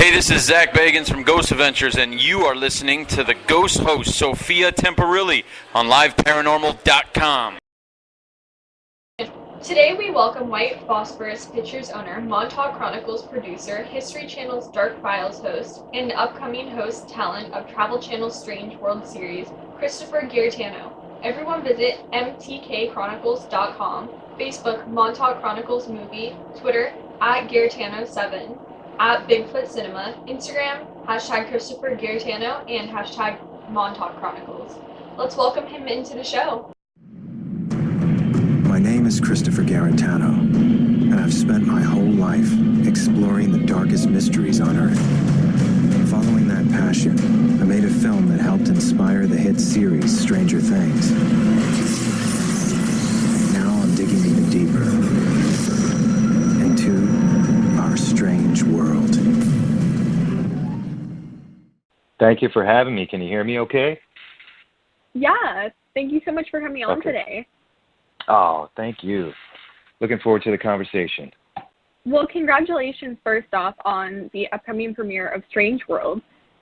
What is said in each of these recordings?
Hey, this is Zach Bagans from Ghost Adventures, and you are listening to the Ghost Host Sophia Temperilli on liveparanormal.com. Today we welcome White Phosphorus Pictures owner, Montauk Chronicles producer, History Channel's Dark Files host, and upcoming host talent of Travel Channel's Strange World series, Christopher Garetano. Everyone visit mtkchronicles.com, Facebook Montauk Chronicles Movie, Twitter @Garetano7, @Bigfoot Cinema, Instagram #Christopher Garetano, and #Montauk Chronicles. Let's welcome him into the show. My name is Christopher Garetano, and I've spent my whole life exploring the darkest mysteries on Earth. Following that passion, I made a film that helped inspire the hit series Stranger Things. Now I'm digging even deeper into our strange world. Thank you for having me. Can you hear me okay? Yeah, thank you so much for having me on today. Oh, thank you. Looking forward to the conversation. Well, congratulations first off on the upcoming premiere of Strange World.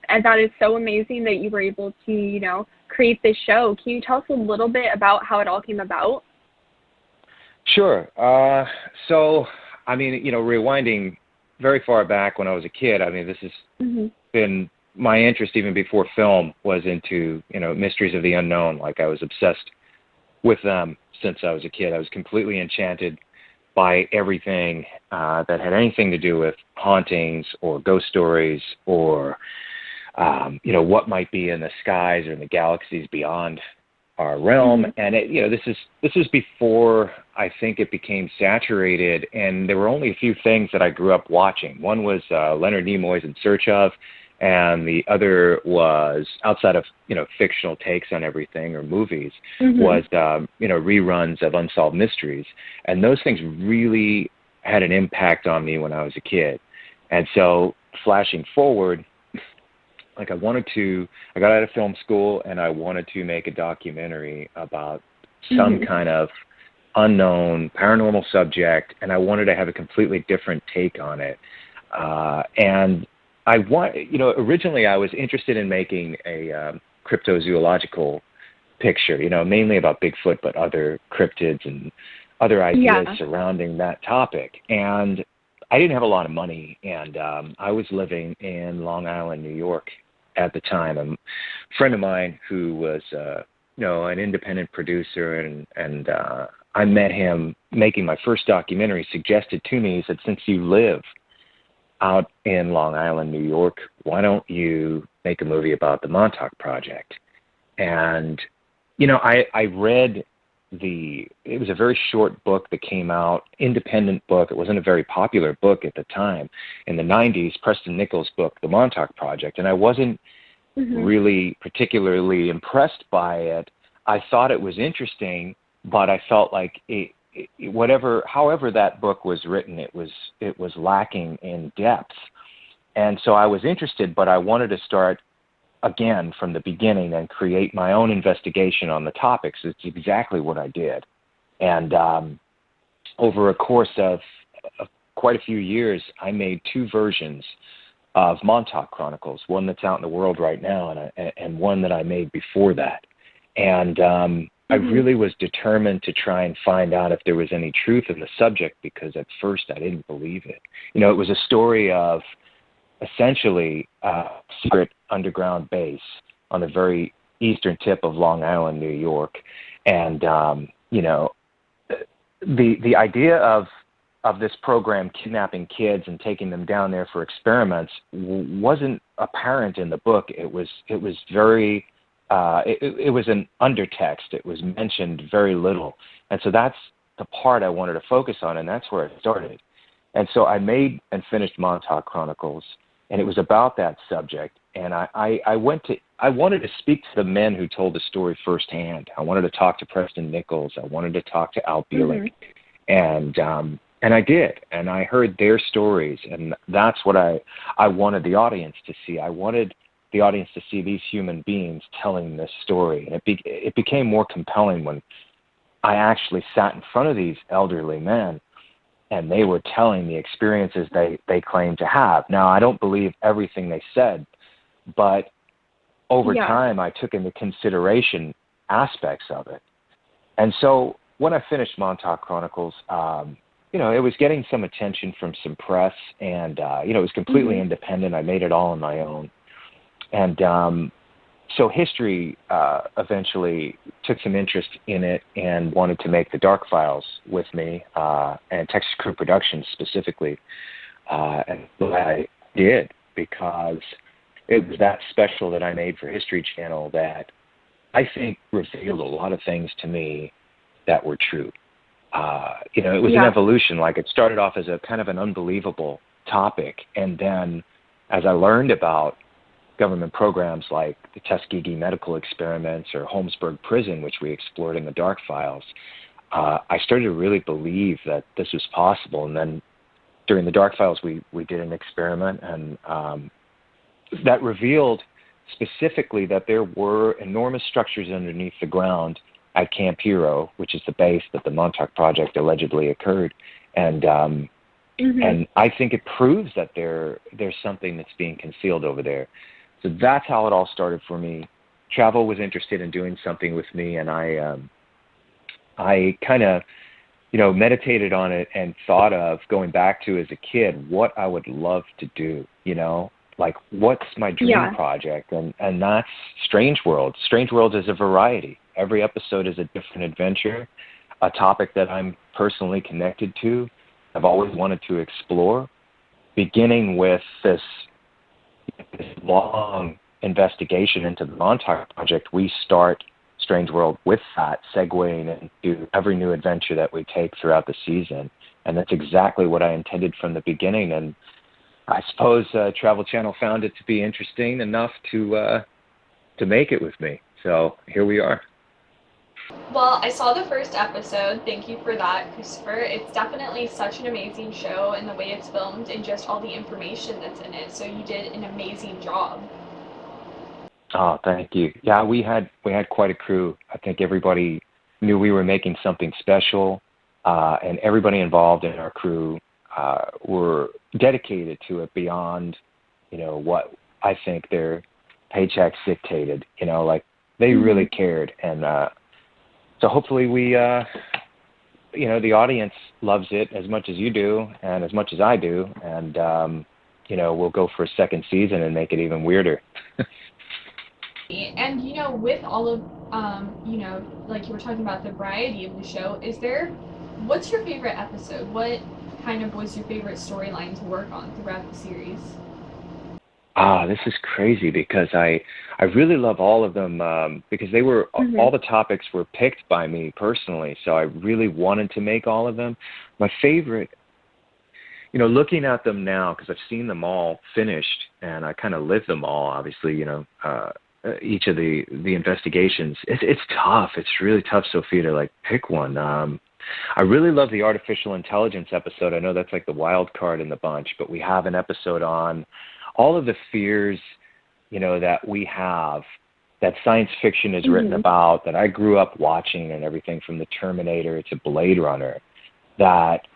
And that is so amazing that you were able to, create this show. Can you tell us a little bit about how it all came about? Sure. Rewinding very far back when I was a kid, this has been my interest even before film was into, mysteries of the unknown. Like, I was obsessed with them since I was a kid. I was completely enchanted by everything that had anything to do with hauntings or ghost stories or, what might be in the skies or in the galaxies beyond our realm. And this is before I think it became saturated, and there were only a few things that I grew up watching. One was Leonard Nimoy's In Search Of, and the other was, outside of fictional takes on everything or movies, was reruns of Unsolved Mysteries, and those things really had an impact on me when I was a kid. And so, flashing forward, I got out of film school and I wanted to make a documentary about some kind of unknown paranormal subject, and I wanted to have a completely different take on it. Originally I was interested in making a cryptozoological picture, mainly about Bigfoot, but other cryptids and other ideas surrounding that topic. And I didn't have a lot of money, and I was living in Long Island, New York at the time. A friend of mine who was, an independent producer, and I met him making my first documentary, suggested to me, he said, since you live out in Long Island, New York, why don't you make a movie about the Montauk Project? And, I read it was a very short book that came out, independent book. It wasn't a very popular book at the time. In the 90s, Preston Nichols' book, The Montauk Project, and I wasn't really particularly impressed by it. I thought it was interesting, but I felt like however that book was written, it was lacking in depth. And so I was interested, but I wanted to start again from the beginning and create my own investigation on the topics. It's exactly what I did. And over a course of quite a few years, I made two versions of Montauk Chronicles, one that's out in the world right now and one that I made before that. And I really was determined to try and find out if there was any truth in the subject, because at first I didn't believe it. It was a story of essentially a secret underground base on the very eastern tip of Long Island, New York. And, the idea of this program kidnapping kids and taking them down there for experiments wasn't apparent in the book. It was very... It was an undertext. It was mentioned very little. And so that's the part I wanted to focus on, and that's where it started. And so I made and finished Montauk Chronicles, and it was about that subject. And I wanted to speak to the men who told the story firsthand. I wanted to talk to Preston Nichols. I wanted to talk to Al Bieling. And I did. And I heard their stories, and that's what I wanted the audience to see. I wanted the audience to see these human beings telling this story. And it became more compelling when I actually sat in front of these elderly men and they were telling the experiences they claimed to have. Now, I don't believe everything they said, but over time, I took into consideration aspects of it. And so when I finished Montauk Chronicles, it was getting some attention from some press, and, it was completely independent. I made it all on my own. And so History eventually took some interest in it and wanted to make the Dark Files with me, and Texas Crew Productions specifically. And I did, because it was that special that I made for History Channel that I think revealed a lot of things to me that were true. It was an evolution. Like, it started off as a kind of an unbelievable topic, and then as I learned about government programs like the Tuskegee medical experiments or Holmesburg Prison, which we explored in the Dark Files, I started to really believe that this was possible. And then during the Dark Files, we did an experiment, and that revealed specifically that there were enormous structures underneath the ground at Camp Hero, which is the base that the Montauk Project allegedly occurred. And and I think it proves that there's something that's being concealed over there. So that's how it all started for me. Travel was interested in doing something with me, and I kind of, meditated on it and thought of going back to, as a kid, what I would love to do, like, what's my dream project? And that's Strange World. Strange World is a variety. Every episode is a different adventure, a topic that I'm personally connected to, I've always wanted to explore, beginning with this long investigation into the Montauk Project. We start Strange World with that, segueing into every new adventure that we take throughout the season. And that's exactly what I intended from the beginning. And I suppose Travel Channel found it to be interesting enough to make it with me. So here we are. Well, I saw the first episode. Thank you for that, Christopher. It's definitely such an amazing show, and the way it's filmed and just all the information that's in it. So you did an amazing job. Oh, thank you. Yeah, we had quite a crew. I think everybody knew we were making something special, and everybody involved in our crew were dedicated to it beyond, what I think their paychecks dictated. Like, they really cared. And so hopefully we, the audience loves it as much as you do and as much as I do. And, we'll go for a second season and make it even weirder. And, with all of, like you were talking about the variety of the show, what's your favorite episode? What kind of was your favorite storyline to work on throughout the series? This is crazy, because I really love all of them, because they were all the topics were picked by me personally, so I really wanted to make all of them. My favorite, looking at them now, because I've seen them all finished and I kind of lived them all, obviously, each of the investigations. It's tough. It's really tough, Sophia, to like pick one. I really love the artificial intelligence episode. I know that's like the wild card in the bunch, but we have an episode on all of the fears, that we have, that science fiction is written about, that I grew up watching, and everything from the Terminator to Blade Runner, that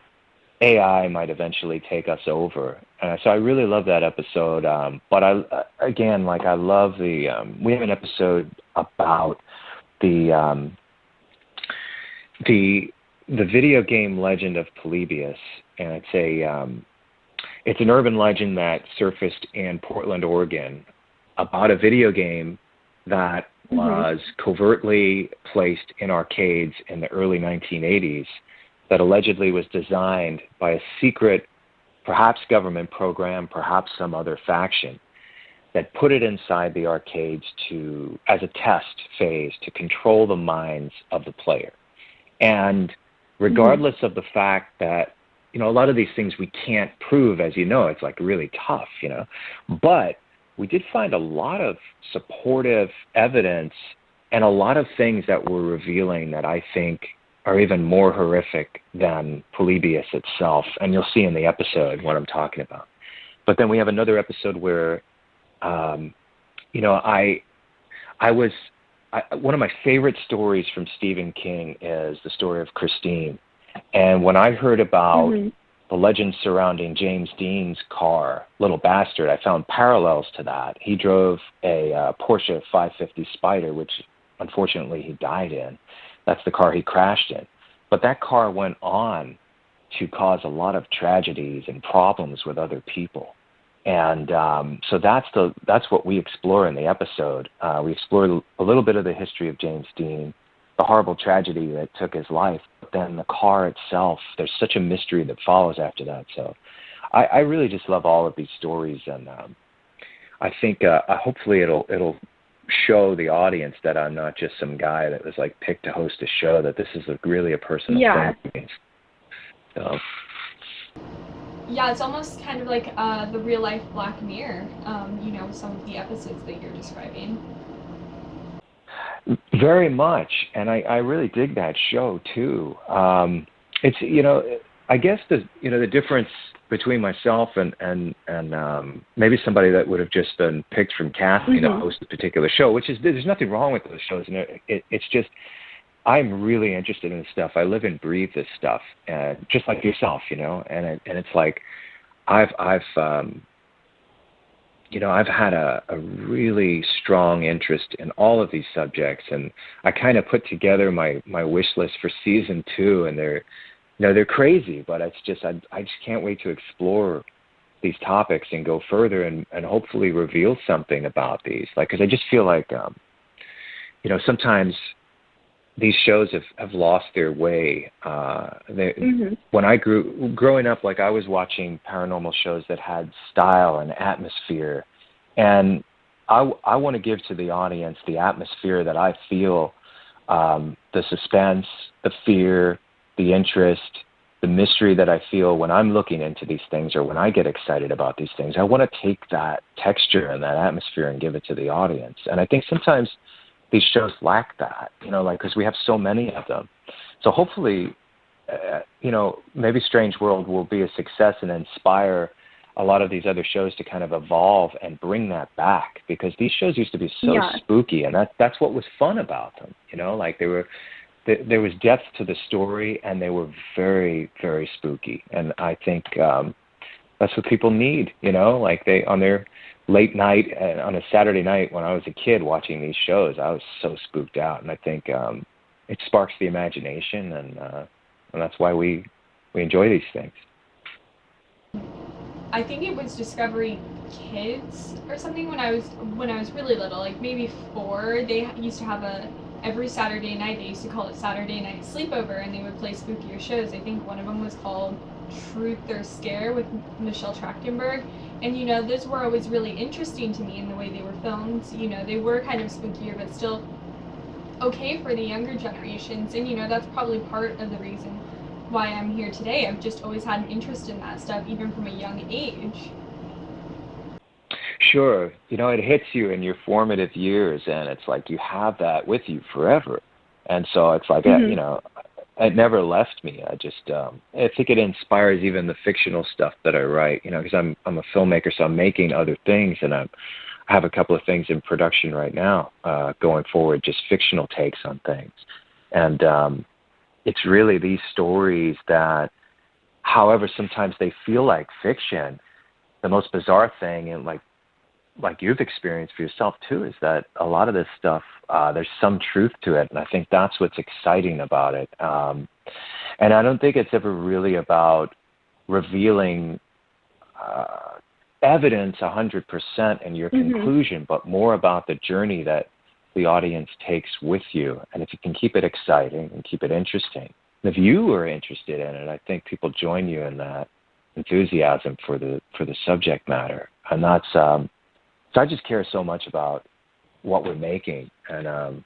AI might eventually take us over. So I really love that episode. But I love we have an episode about the video game legend of Polybius, and it's an urban legend that surfaced in Portland, Oregon, about a video game that was covertly placed in arcades in the early 1980s, that allegedly was designed by a secret, perhaps government program, perhaps some other faction, that put it inside the arcades as a test phase to control the minds of the player. And regardless of the fact that, a lot of these things we can't prove, as you know, it's like really tough, but we did find a lot of supportive evidence and a lot of things that were revealing that I think are even more horrific than Polybius itself. And you'll see in the episode what I'm talking about. But then we have another episode where, one of my favorite stories from Stephen King is the story of Christine. And when I heard about the legends surrounding James Dean's car, Little Bastard, I found parallels to that. He drove a Porsche 550 Spider, which unfortunately he died in. That's the car he crashed in. But that car went on to cause a lot of tragedies and problems with other people. And so that's what we explore in the episode. We explore a little bit of the history of James Dean, the horrible tragedy that took his life, but then the car itself, there's such a mystery that follows after that. So I really just love all of these stories, and I think hopefully it'll show the audience that I'm not just some guy that was like picked to host a show, that this is really a personal thing for me. So. Yeah, it's almost kind of like the real life Black Mirror, some of the episodes that you're describing. Very much, and I really dig that show too. It's I guess the difference between myself and maybe somebody that would have just been picked from casting to host a particular show, which is, there's nothing wrong with those shows, and it's just, I'm really interested in this stuff. I live and breathe this stuff, just like yourself, and it's like I've had a really strong interest in all of these subjects, and I kind of put together my wish list for season 2, and they're crazy, but it's just I just can't wait to explore these topics and go further and hopefully reveal something about these. Because I just feel like sometimes these shows have lost their way. When I growing up, like I was watching paranormal shows that had style and atmosphere, and I want to give to the audience the atmosphere that I feel, the suspense, the fear, the interest, the mystery that I feel when I'm looking into these things or when I get excited about these things. I want to take that texture and that atmosphere and give it to the audience. And I think sometimes these shows lack that, because we have so many of them. So hopefully, maybe Strange World will be a success and inspire a lot of these other shows to kind of evolve and bring that back, because these shows used to be so spooky, and that's what was fun about them. There was depth to the story, and they were very, very spooky. And I think that's what people need, they on their late night on a Saturday night when I was a kid watching these shows, I was so spooked out, and I think it sparks the imagination, and that's why we enjoy these things. I think it was Discovery Kids or something when I was really little, like maybe 4. They used to have every Saturday night. They used to call it Saturday Night Sleepover, and they would play spookier shows. I think one of them was called Truth or Scare with Michelle Trachtenberg. And, those were always really interesting to me in the way they were filmed. They were kind of spookier, but still okay for the younger generations. And, that's probably part of the reason why I'm here today. I've just always had an interest in that stuff, even from a young age. Sure. It hits you in your formative years, and it's like you have that with you forever. And so it's like, it never left me. I just, I think it inspires even the fictional stuff that I write, because I'm a filmmaker, so I'm making other things, and I have a couple of things in production right now, going forward, just fictional takes on things. And it's really these stories that, however, sometimes they feel like fiction. The most bizarre thing, and like you've experienced for yourself too, is that a lot of this stuff, there's some truth to it, and I think that's what's exciting about it. And I don't think it's ever really about revealing evidence 100% in your conclusion, but more about the journey that the audience takes with you. And if you can keep it exciting and keep it interesting, if you are interested in it, I think people join you in that enthusiasm for the subject matter. And that's so I just care so much about what we're making, and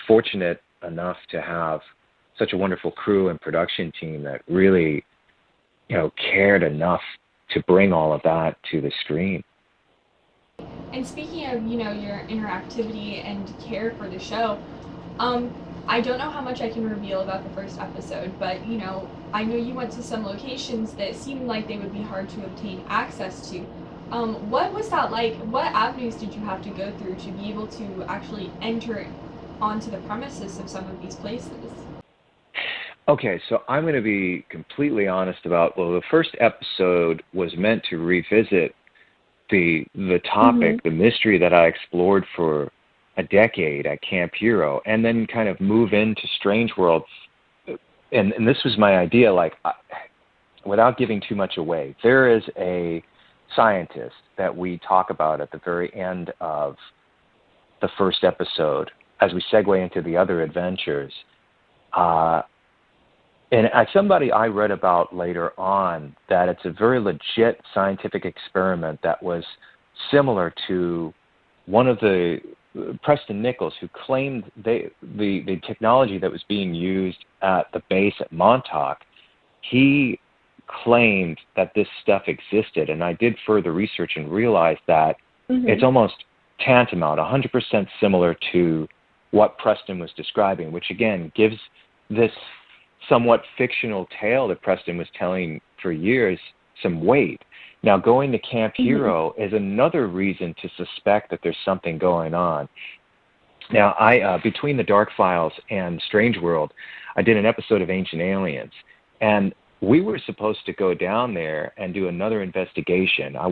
fortunate enough to have such a wonderful crew and production team that really, cared enough to bring all of that to the screen. And speaking of, your interactivity and care for the show, I don't know how much I can reveal about the first episode, but, I know you went to some locations that seemed like they would be hard to obtain access to. What was that like? What avenues did you have to go through to be able to actually enter onto the premises of some of these places? Okay, so I'm going to be completely honest about, well, the first episode was meant to revisit the topic, the mystery that I explored for a decade at Camp Hero, and then kind of move into Strange World. And this was my idea, like, without giving too much away, there is a scientist that we talk about at the very end of the first episode as we segue into the other adventures. And as somebody I read about later on, that it's a very legit scientific experiment that was similar to one of the Preston Nichols, who claimed the technology that was being used at the base at Montauk. He claimed that this stuff existed, and I did further research and realized that it's almost tantamount, 100% similar to what Preston was describing, which again gives this somewhat fictional tale that Preston was telling for years some weight. Now, going to Camp Hero is another reason to suspect that there's something going on. Now, I between the Dark Files and Strange World, I did an episode of Ancient Aliens, and we were supposed to go down there and do another investigation. I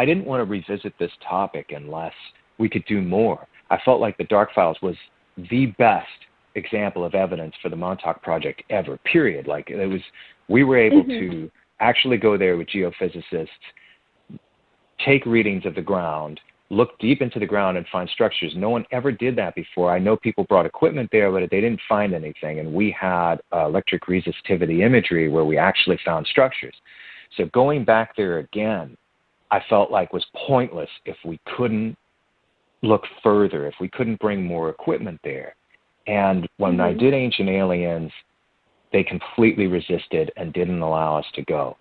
didn't want to revisit this topic unless we could do more. I felt like the Dark Files was the best example of evidence for the Montauk Project ever, period. Like, we were able to actually go there with geophysicists, take readings of the ground, look deep into the ground and find structures. No one ever did that before. I know people brought equipment there, but they didn't find anything. And we had electric resistivity imagery where we actually found structures. So going back there again, I felt like was pointless if we couldn't look further, if we couldn't bring more equipment there. And when I did Ancient Aliens, they completely resisted and didn't allow us to go.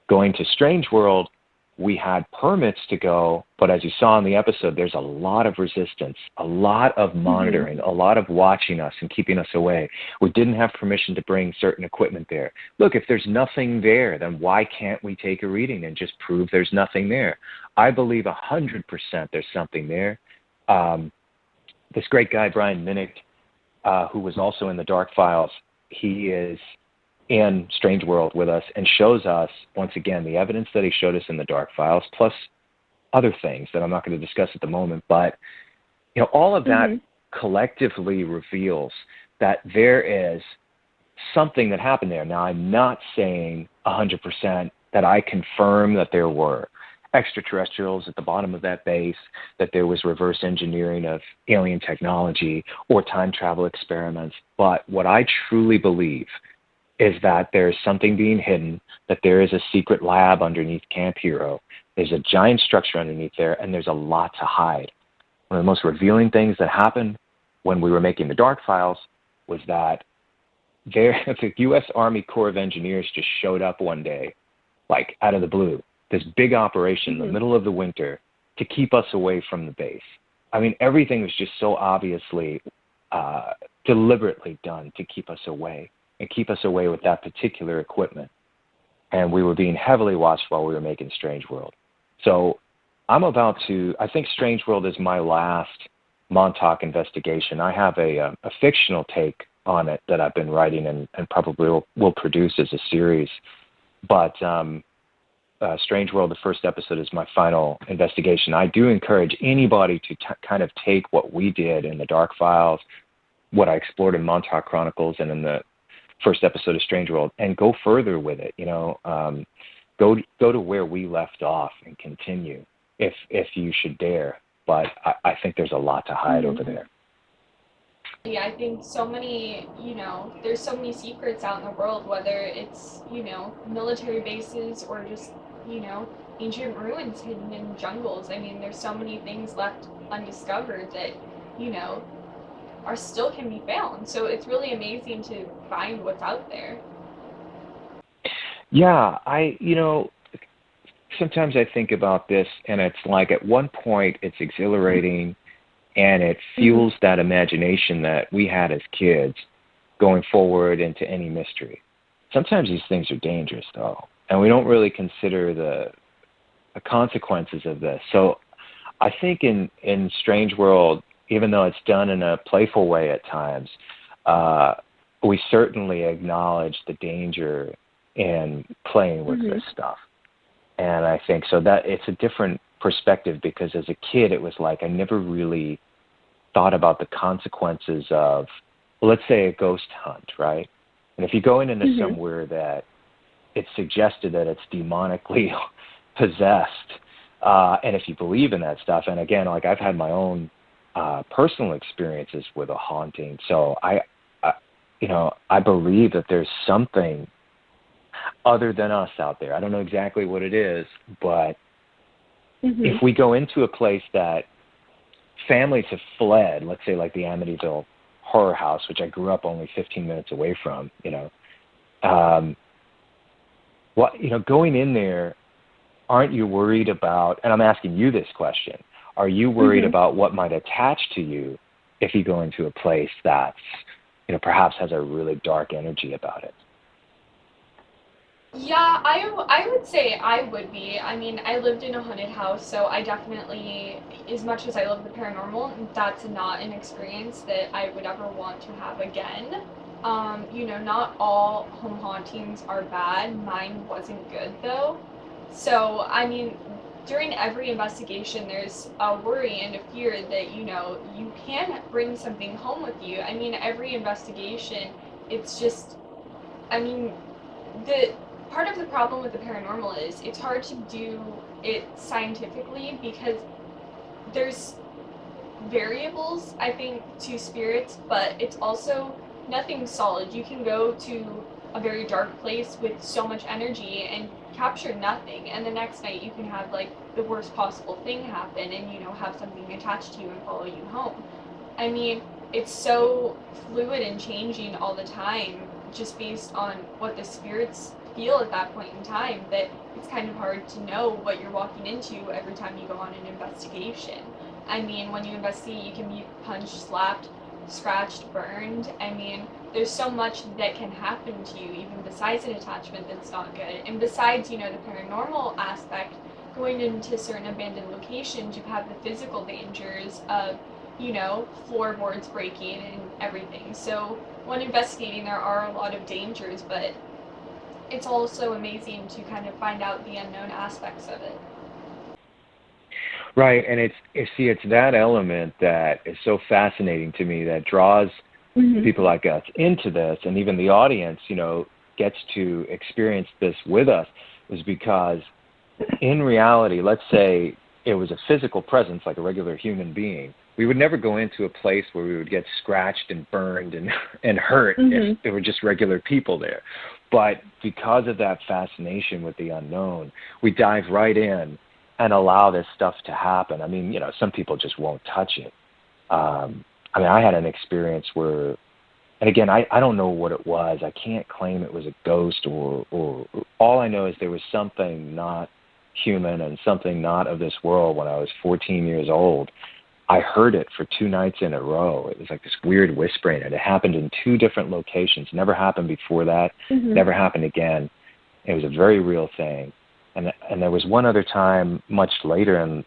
Going to Strange World, we had permits to go, but as you saw in the episode, there's a lot of resistance, a lot of monitoring, a lot of watching us and keeping us away. We didn't have permission to bring certain equipment there. Look, if there's nothing there, then why can't we take a reading and just prove there's nothing there? I believe 100% there's something there. This great guy, Brian Minnick, who was also in the Dark Files, he is in Strange World with us and shows us, once again, the evidence that he showed us in the Dark Files, plus other things that I'm not going to discuss at the moment. But, you know, all of that collectively reveals that there is something that happened there. Now, I'm not saying 100% that I confirm that there were extraterrestrials at the bottom of that base, that there was reverse engineering of alien technology or time travel experiments. But what I truly believe is that there's something being hidden, that there is a secret lab underneath Camp Hero. There's a giant structure underneath there, and there's a lot to hide. One of the most revealing things that happened when we were making the Dark Files was that the U.S. Army Corps of Engineers just showed up one day, like out of the blue, this big operation in the middle of the winter to keep us away from the base. I mean, everything was just so obviously deliberately done to keep us away and keep us away with that particular equipment. And we were being heavily watched while we were making Strange World. So I think Strange World is my last Montauk investigation. I have a fictional take on it that I've been writing and probably will produce as a series. But Strange World, the first episode, is my final investigation. I do encourage anybody to kind of take what we did in the Dark Files, what I explored in Montauk Chronicles and in the first episode of Strange World, and go further with it. You know, go to where we left off and continue if you should dare. But I think there's a lot to hide over there. Yeah, I think so many, there's so many secrets out in the world, whether it's, military bases or just, ancient ruins hidden in jungles. I mean, there's so many things left undiscovered that, are still can be found. So it's really amazing to find what's out there. Yeah, sometimes I think about this, and it's like at one point it's exhilarating and it fuels that imagination that we had as kids going forward into any mystery. Sometimes these things are dangerous, though, and we don't really consider the consequences of this. So I think in Strange World, even though it's done in a playful way at times, we certainly acknowledge the danger in playing with this stuff. And I think so that it's a different perspective, because as a kid, it was like I never really thought about the consequences of, well, let's say, a ghost hunt, right? And if you go into somewhere that it's suggested that it's demonically possessed, and if you believe in that stuff, and again, like I've had my own personal experiences with a haunting, so I believe that there's something other than us out there. I don't know exactly what it is, but if we go into a place that families have fled, let's say like the Amityville Horror House, which I grew up only 15 minutes away from, going in there, aren't you worried about, and I'm asking you this question, are you worried about what might attach to you if you go into a place that's, perhaps has a really dark energy about it? Yeah, I would say I would be. I mean, I lived in a haunted house, so I definitely, as much as I love the paranormal, that's not an experience that I would ever want to have again. Not all home hauntings are bad. Mine wasn't good, though. So, I mean, during every investigation, there's a worry and a fear that, you can bring something home with you. I mean, every investigation, it's just, the part of the problem with the paranormal is it's hard to do it scientifically because there's variables, I think, to spirits, but it's also nothing solid. You can go to a very dark place with so much energy and capture nothing, and the next night you can have like the worst possible thing happen and have something attached to you and follow you home. I mean, it's so fluid and changing all the time just based on what the spirits feel at that point in time, that it's kind of hard to know what you're walking into every time you go on an investigation. I mean, when you investigate, you can be punched, slapped, scratched, burned. I mean, there's so much that can happen to you, even besides an attachment that's not good. And besides, the paranormal aspect, going into certain abandoned locations, you have the physical dangers of, floorboards breaking and everything. So when investigating, there are a lot of dangers, but it's also amazing to kind of find out the unknown aspects of it. Right, and it's that element that is so fascinating to me that draws people like us into this, and even the audience, gets to experience this with us, is because in reality, let's say it was a physical presence like a regular human being, we would never go into a place where we would get scratched and burned and hurt if there were just regular people there. But because of that fascination with the unknown, we dive right in and allow this stuff to happen. I mean, some people just won't touch it. I had an experience where, and again, I don't know what it was. I can't claim it was a ghost or all I know is there was something not human and something not of this world when I was 14 years old. I heard it for 2 nights in a row. It was like this weird whispering, and it happened in 2 different locations. Never happened before that. Never happened again. It was a very real thing. And there was one other time much later when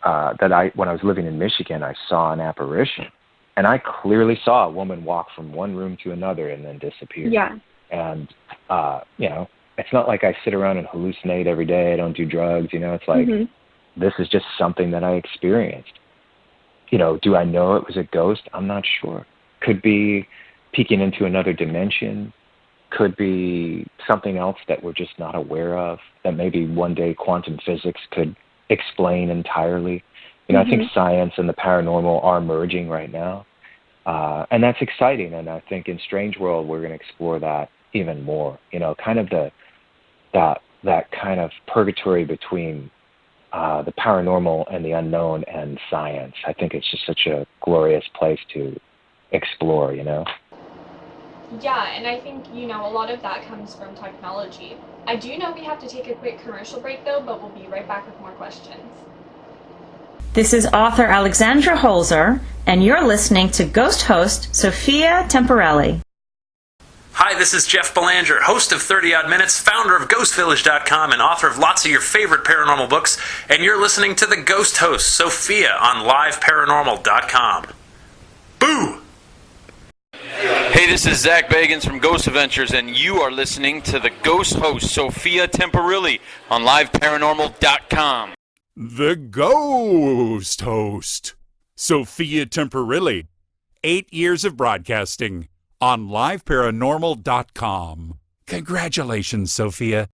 I was living in Michigan, I saw an apparition. And I clearly saw a woman walk from one room to another and then disappear. Yeah. And, it's not like I sit around and hallucinate every day. I don't do drugs. It's like this is just something that I experienced. Do I know it was a ghost? I'm not sure. Could be peeking into another dimension. Could be something else that we're just not aware of, that maybe one day quantum physics could explain entirely. I think science and the paranormal are merging right now. And that's exciting. And I think in Strange World, we're going to explore that even more. Kind of that kind of purgatory between the paranormal and the unknown and science. I think it's just such a glorious place to explore, Yeah, and I think, a lot of that comes from technology. I do know we have to take a quick commercial break, though, but we'll be right back with more questions. This is author Alexandra Holzer, and you're listening to Ghost Host Sophia Temporelli. Hi, this is Jeff Belanger, host of 30 Odd Minutes, founder of GhostVillage.com, and author of lots of your favorite paranormal books, and you're listening to the Ghost Host Sophia on LiveParanormal.com. Boo! Hey, this is Zach Bagans from Ghost Adventures, and you are listening to the Ghost Host Sophia Temperilli on liveparanormal.com. The Ghost Host, Sophia Temperilli. 8 years of broadcasting on liveparanormal.com. Congratulations, Sophia.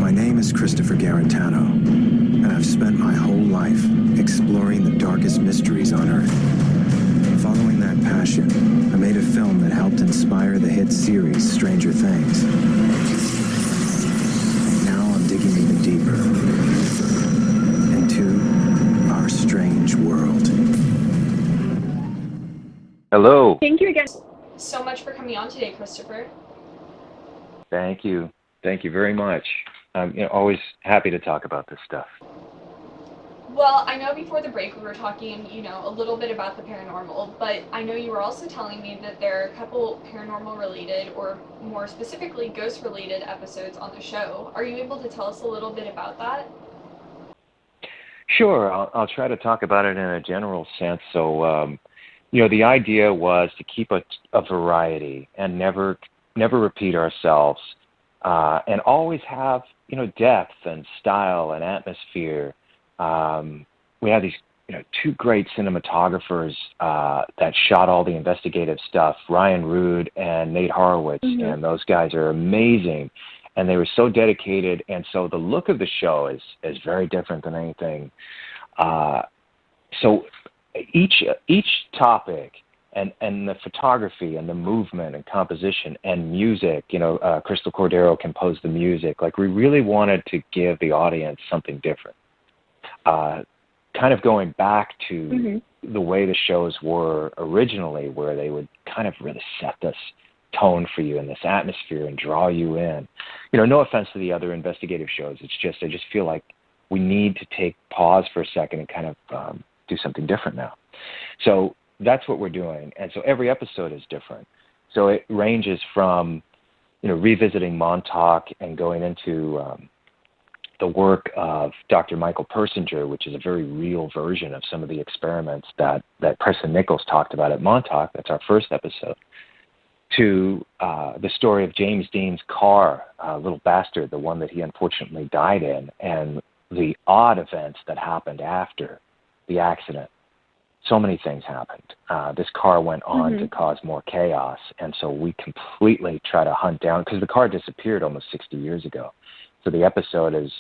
My name is Christopher Garetano, and I've spent my whole life exploring the darkest mysteries on Earth. Following that passion, I made a film that helped inspire the hit series Stranger Things. Now I'm digging even deeper into our strange world. Hello. Thank you again so much for coming on today, Christopher. Thank you. Thank you very much. I'm always happy to talk about this stuff. Well, I know before the break we were talking, a little bit about the paranormal, but I know you were also telling me that there are a couple paranormal related, or more specifically ghost related episodes on the show. Are you able to tell us a little bit about that? Sure. I'll try to talk about it in a general sense. So, the idea was to keep a variety and never repeat ourselves, and always have, depth and style and atmosphere. We had these, two great cinematographers that shot all the investigative stuff, Ryan Rood and Nate Horowitz, and those guys are amazing. And they were so dedicated, and so the look of the show is very different than anything. So each topic and the photography and the movement and composition and music, Crystal Cordero composed the music. Like, we really wanted to give the audience something different. Kind of going back to the way the shows were originally, where they would kind of really set this tone for you in this atmosphere and draw you in. No offense to the other investigative shows. It's just, I just feel like we need to take pause for a second and kind of do something different now. So that's what we're doing. And so every episode is different. So it ranges from, revisiting Montauk and going into the work of Dr. Michael Persinger, which is a very real version of some of the experiments that Preston Nichols talked about at Montauk. That's our first episode. To the story of James Dean's car, Little Bastard, the one that he unfortunately died in, and the odd events that happened after the accident. So many things happened. This car went on to cause more chaos, and so we completely try to hunt down, because the car disappeared almost 60 years ago. So the episode is,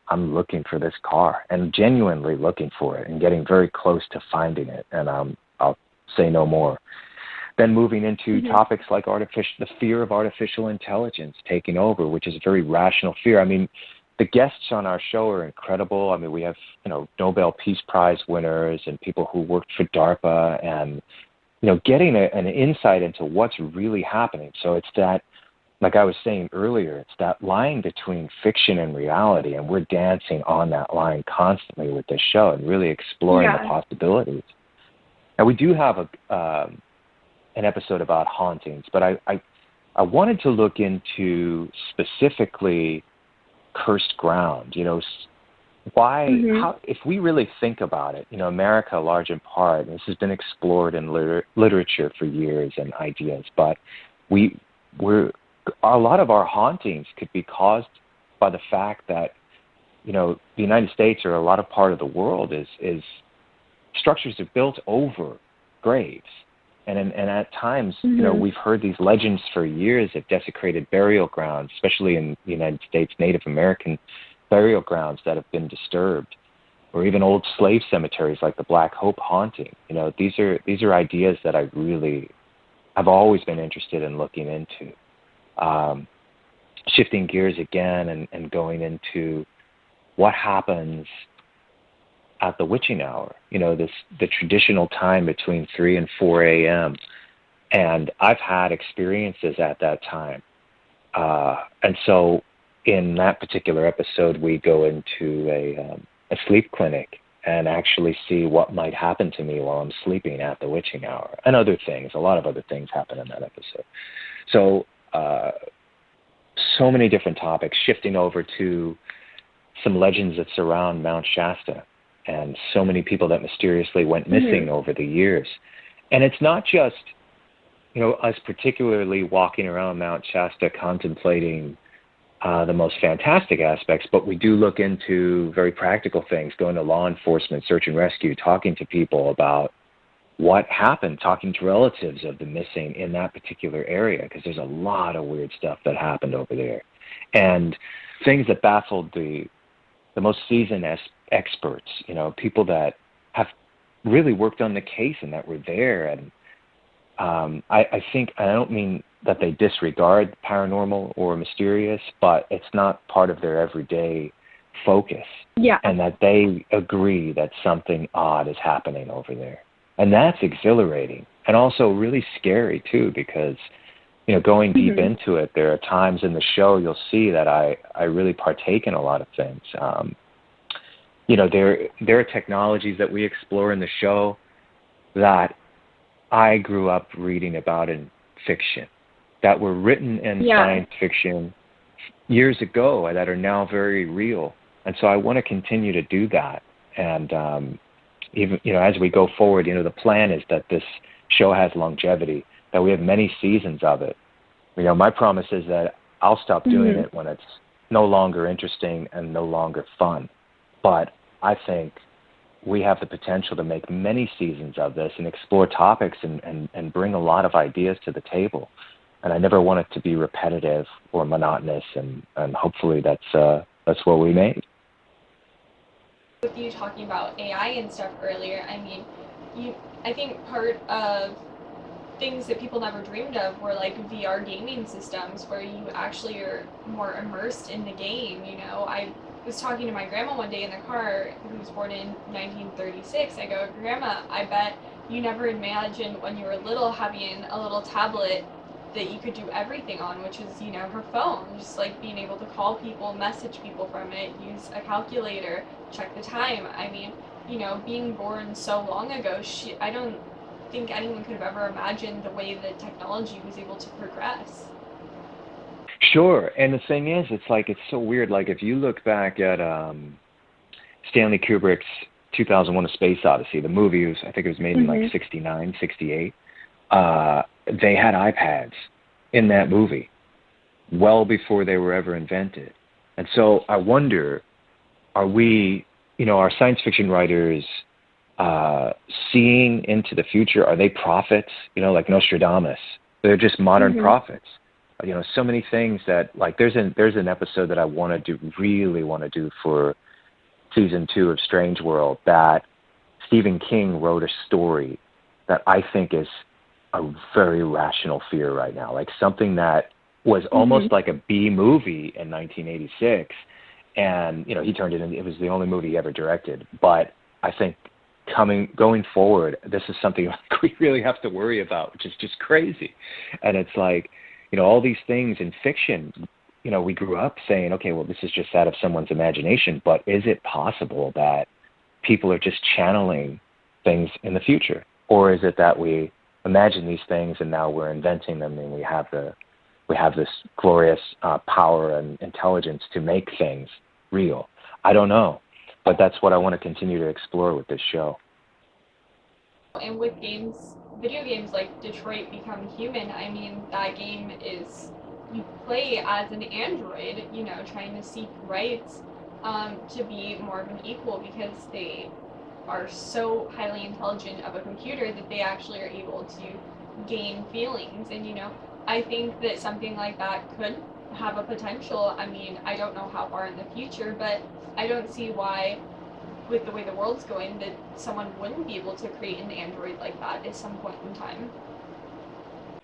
I'm looking for this car, and genuinely looking for it, and getting very close to finding it, and I'll say no more. Then moving into topics like the fear of artificial intelligence taking over, which is a very rational fear. I mean, the guests on our show are incredible. I mean, we have, Nobel Peace Prize winners and people who worked for DARPA, and, getting an insight into what's really happening. So it's that, like I was saying earlier, it's that line between fiction and reality, and we're dancing on that line constantly with this show and really exploring the possibilities. And we do have an episode about hauntings, but I wanted to look into specifically cursed ground. Why? How? If we really think about it, America, large in part, and this has been explored in literature for years and ideas, but a lot of our hauntings could be caused by the fact that, the United States, or a lot of part of the world, is structures are built over graves. And at times, we've heard these legends for years of desecrated burial grounds, especially in the United States, Native American burial grounds that have been disturbed, or even old slave cemeteries like the Black Hope haunting. These are ideas that I really have always been interested in looking into. Shifting gears again and going into what happens at the witching hour, the traditional time between 3 and 4 a.m. And I've had experiences at that time. And so in that particular episode, we go into a sleep clinic and actually see what might happen to me while I'm sleeping at the witching hour, and other things. A lot of other things happen in that episode. So, so many different topics, shifting over to some legends that surround Mount Shasta. and so many people that mysteriously went missing over the years. And it's not just, us particularly walking around Mount Shasta contemplating the most fantastic aspects, but we do look into very practical things, going to law enforcement, search and rescue, talking to people about what happened, talking to relatives of the missing in that particular area, because there's a lot of weird stuff that happened over there. And things that baffled the most seasoned experts, people that have really worked on the case and that were there. And I think, I don't mean that they disregard paranormal or mysterious, but it's not part of their everyday focus. Yeah. And that they agree that something odd is happening over there. And that's exhilarating and also really scary too, because, going deep into it, there are times in the show you'll see that I really partake in a lot of things. There are technologies that we explore in the show that I grew up reading about in fiction, that were written in science fiction years ago that are now very real. And so I want to continue to do that. And even, as we go forward, the plan is that this show has longevity, that we have many seasons of it. My promise is that I'll stop doing it when it's no longer interesting and no longer fun. But I think we have the potential to make many seasons of this and explore topics and bring a lot of ideas to the table. And I never want it to be repetitive or monotonous, and hopefully that's what we made. With you talking about AI and stuff earlier, I think part of things that people never dreamed of were like VR gaming systems where you actually are more immersed in the game. I was talking to my grandma one day in the car, who was born in 1936. I go, Grandma, I bet you never imagined when you were little having a little tablet that you could do everything on, which is, her phone, just like being able to call people, message people from it, use a calculator, check the time. Being born so long ago, I don't think anyone could have ever imagined the way that technology was able to progress. Sure. And the thing is, it's so weird. Like, if you look back at Stanley Kubrick's 2001: A Space Odyssey, the movie I think it was made in like 69, 68. They had iPads in that movie well before they were ever invented. And so I wonder, are we, are science fiction writers seeing into the future? Are they prophets, like Nostradamus? They're just modern prophets. So many things that, like, there's an episode that I really want to do for season 2 of Strange World, that Stephen King wrote a story that I think is a very rational fear right now, like something that was almost like a B movie in 1986, and he turned it into, it was the only movie he ever directed. But I think going forward, this is something we really have to worry about, which is just crazy. And it's like, all these things in fiction, we grew up saying, okay, well, this is just out of someone's imagination, but is it possible that people are just channeling things in the future? Or is it that we imagine these things and now we're inventing them, and we have this glorious power and intelligence to make things real? I don't know, but that's what I want to continue to explore with this show. And with video games like Detroit Become Human, that game is, you play as an android, trying to seek rights to be more of an equal, because they are so highly intelligent of a computer that they actually are able to gain feelings. And I think that something like that could have a potential. I don't know how far in the future, but I don't see why, with the way the world's going, that someone wouldn't be able to create an android like that at some point in time.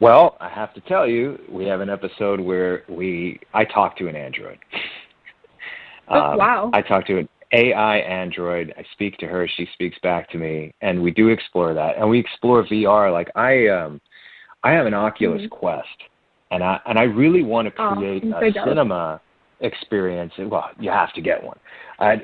Well, I have to tell you, we have an episode where I talk to an android. Wow. I talk to an AI android. I speak to her. She speaks back to me, and we do explore that. And we explore VR. Like, I have an Oculus Quest, and I really want to create a cinema experience. Well, you have to get one. I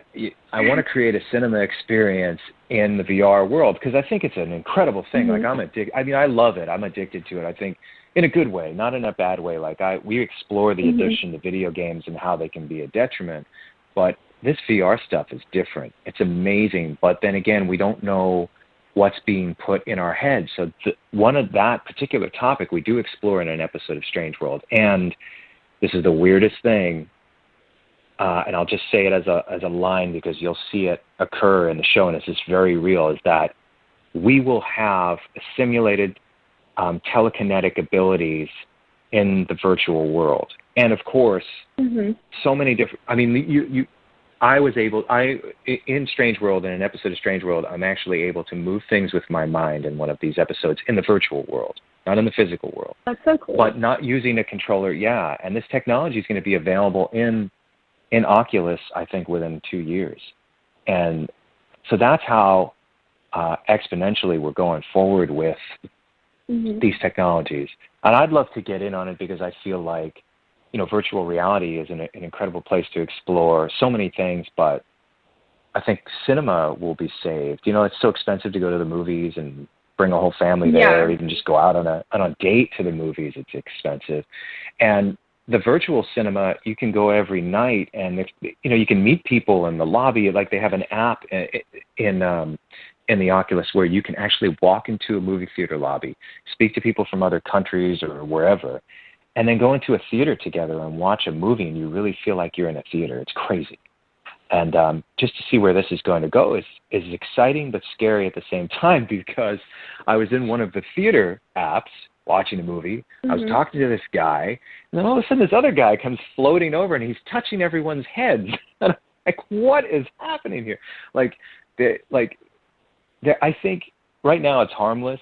want to create a cinema experience in the VR world, because I think it's an incredible thing. Like, I'm addicted. I love it. I'm addicted to it. I think in a good way, not in a bad way. Like, we explore the addiction to video games and how they can be a detriment. But this VR stuff is different. It's amazing, but then again, we don't know what's being put in our heads. So one of that particular topic we do explore in an episode of Strange World, and this is the weirdest thing, and I'll just say it as a line because you'll see it occur in the show, and this is very real, is that we will have simulated telekinetic abilities in the virtual world. And of course, so many different, I mean, in Strange World, in an episode of Strange World, I'm actually able to move things with my mind in one of these episodes in the virtual world, not in the physical world. That's so cool. But not using a controller, yeah. And this technology is going to be available in Oculus, I think, within 2 years. And so that's how exponentially we're going forward with these technologies. And I'd love to get in on it because I feel like, virtual reality is an incredible place to explore so many things, but I think cinema will be saved. It's so expensive to go to the movies and bring a whole family there, or even just go out on a date to the movies. It's expensive. And the virtual cinema, you can go every night, and you can meet people in the lobby. Like they have an app in the Oculus where you can actually walk into a movie theater lobby, speak to people from other countries or wherever, and then go into a theater together and watch a movie, and you really feel like you're in a theater. It's crazy. And just to see where this is going to go is exciting but scary at the same time, because I was in one of the theater apps watching a movie. I was talking to this guy, and then all of a sudden this other guy comes floating over, and he's touching everyone's heads. And I'm like, what is happening here? I think right now it's harmless,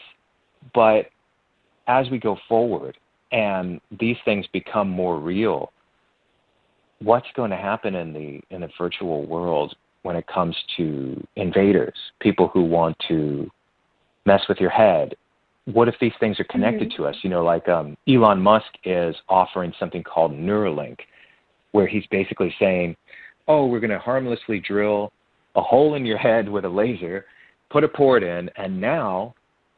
but as we go forward and these things become more real, what's going to happen in the virtual world when it comes to invaders, people who want to mess with your head? What if these things are connected to us? Elon Musk is offering something called Neuralink, where he's basically saying, we're going to harmlessly drill a hole in your head with a laser, put a port in, and now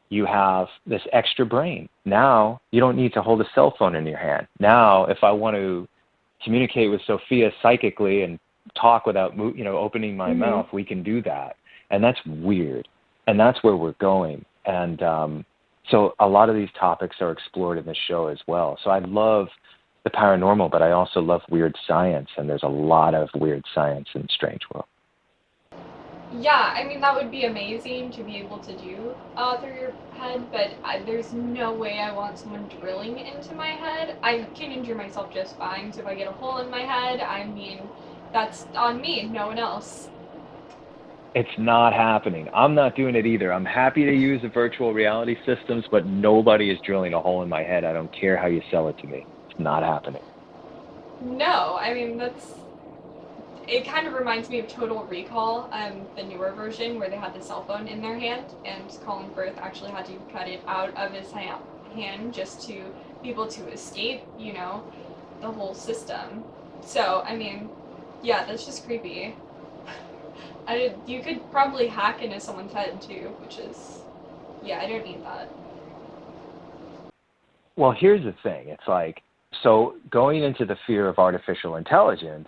you have this extra brain. Now you don't need to hold a cell phone in your hand. Now, if I want to communicate with Sophia psychically and talk without opening my mouth, we can do that. And that's weird. And that's where we're going. And so a lot of these topics are explored in this show as well. So I love the paranormal, but I also love weird science, and there's a lot of weird science in Strange World. Yeah, I mean, that would be amazing to be able to do through your head, but there's no way I want someone drilling into my head. I can injure myself just fine, so if I get a hole in my head, I mean, that's on me, no one else. It's not happening. I'm not doing it either. I'm happy to use the virtual reality systems, but nobody is drilling a hole in my head. I don't care how you sell it to me. It's not happening. No, I mean, it kind of reminds me of Total Recall, the newer version where they had the cell phone in their hand, and Colin Firth actually had to cut it out of his hand just to be able to escape, the whole system. So, I mean, yeah, that's just creepy. You could probably hack into someone's head too, which is, I don't need that. Well, here's the thing. It's like, so going into the fear of artificial intelligence,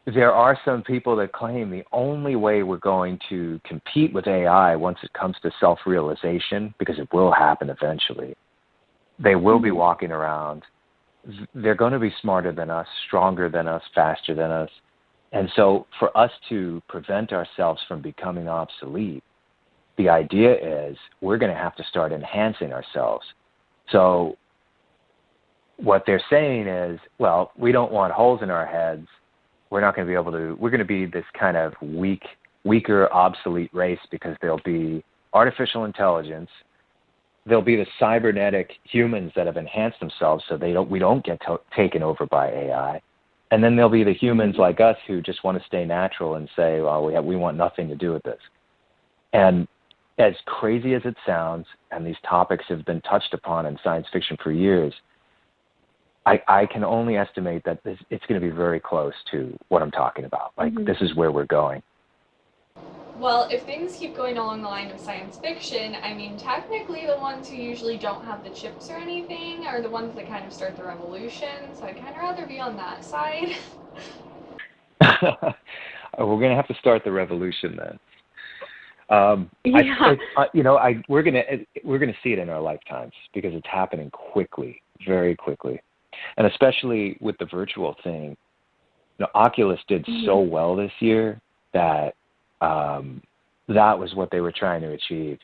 there are some people that claim the only way we're going to compete with AI once it comes to self-realization, because it will happen eventually, they will be walking around. They're going to be smarter than us, stronger than us, faster than us. And so for us to prevent ourselves from becoming obsolete, the idea is we're going to have to start enhancing ourselves. So what they're saying is, well, we don't want holes in our heads. We're not going to be able to, we're going to be this kind of weaker, obsolete race, because there'll be artificial intelligence. There'll be the cybernetic humans that have enhanced themselves so we don't get taken over by AI. And then there'll be the humans like us who just want to stay natural and say, well, we want nothing to do with this. And as crazy as it sounds, and these topics have been touched upon in science fiction for years, I can only estimate that it's going to be very close to what I'm talking about. This is where we're going. Well, if things keep going along the line of science fiction, I mean, technically the ones who usually don't have the chips or anything are the ones that kind of start the revolution, so I'd kind of rather be on that side. We're gonna have to start the revolution then. Yeah. We're gonna see it in our lifetimes because it's happening quickly, very quickly, and especially with the virtual thing. Oculus did so well this year that that was what they were trying to achieve.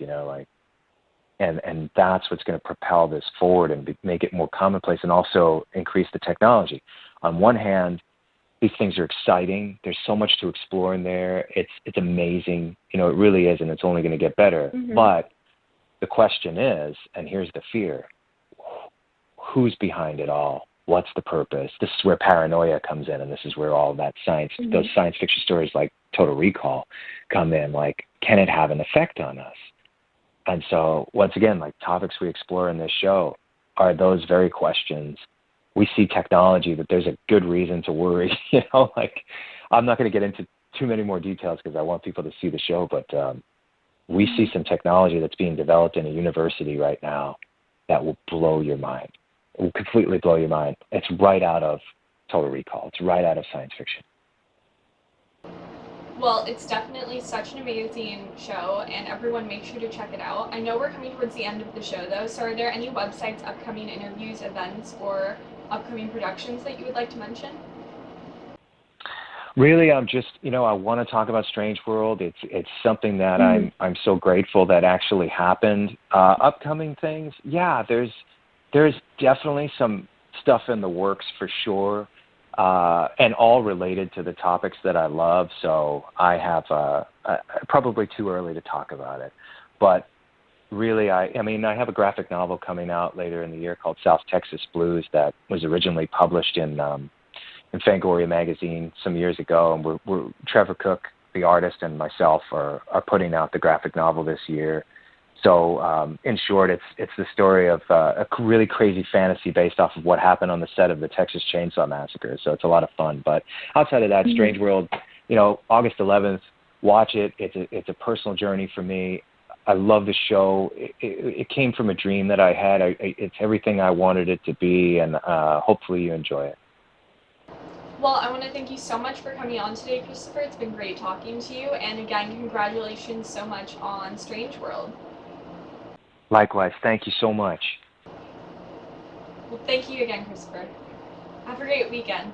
And that's what's going to propel this forward and make it more commonplace, and also increase the technology. On one hand, these things are exciting. There's so much to explore in there. It's amazing. It really is, and it's only going to get better. But the question is, and here's the fear, who's behind it all? What's the purpose? This is where paranoia comes in, and this is where all that those science fiction stories like Total Recall come in. Like, can it have an effect on us? And so, once again, like topics we explore in this show are those very questions. We see technology that there's a good reason to worry. I'm not going to get into too many more details because I want people to see the show, but we see some technology that's being developed in a university right now that will blow your mind. It will completely blow your mind. It's right out of Total Recall. It's right out of science fiction. Well, it's definitely such an amazing show, and everyone make sure to check it out. I know we're coming towards the end of the show, though, so are there any websites, upcoming interviews, events, or upcoming productions that you would like to mention? Really, I'm just, I want to talk about Strange World. It's something that I'm so grateful that actually happened. Upcoming things, yeah, there's definitely some stuff in the works for sure. And all related to the topics that I love. So I have probably too early to talk about it, but really, I have a graphic novel coming out later in the year called South Texas Blues that was originally published in Fangoria magazine some years ago, and we're Trevor Cook, the artist, and myself are putting out the graphic novel this year. So, in short, it's the story of a really crazy fantasy based off of what happened on the set of the Texas Chainsaw Massacre. So it's a lot of fun. But outside of that, Strange World, August 11th, watch it. It's a personal journey for me. I love the show. It came from a dream that I had. It's everything I wanted it to be, and hopefully you enjoy it. Well, I want to thank you so much for coming on today, Christopher. It's been great talking to you. And again, congratulations so much on Strange World. Likewise. Thank you so much. Well, thank you again, Christopher. Have a great weekend.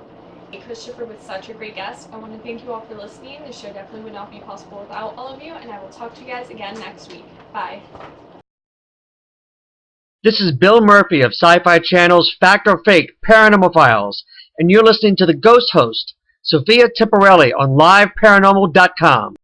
Christopher was such a great guest. I want to thank you all for listening. The show definitely would not be possible without all of you, and I will talk to you guys again next week. Bye. This is Bill Murphy of Sci-Fi Channel's Fact or Fake Paranormal Files, and you're listening to the Ghost Host, Sophia Temporelli, on liveparanormal.com.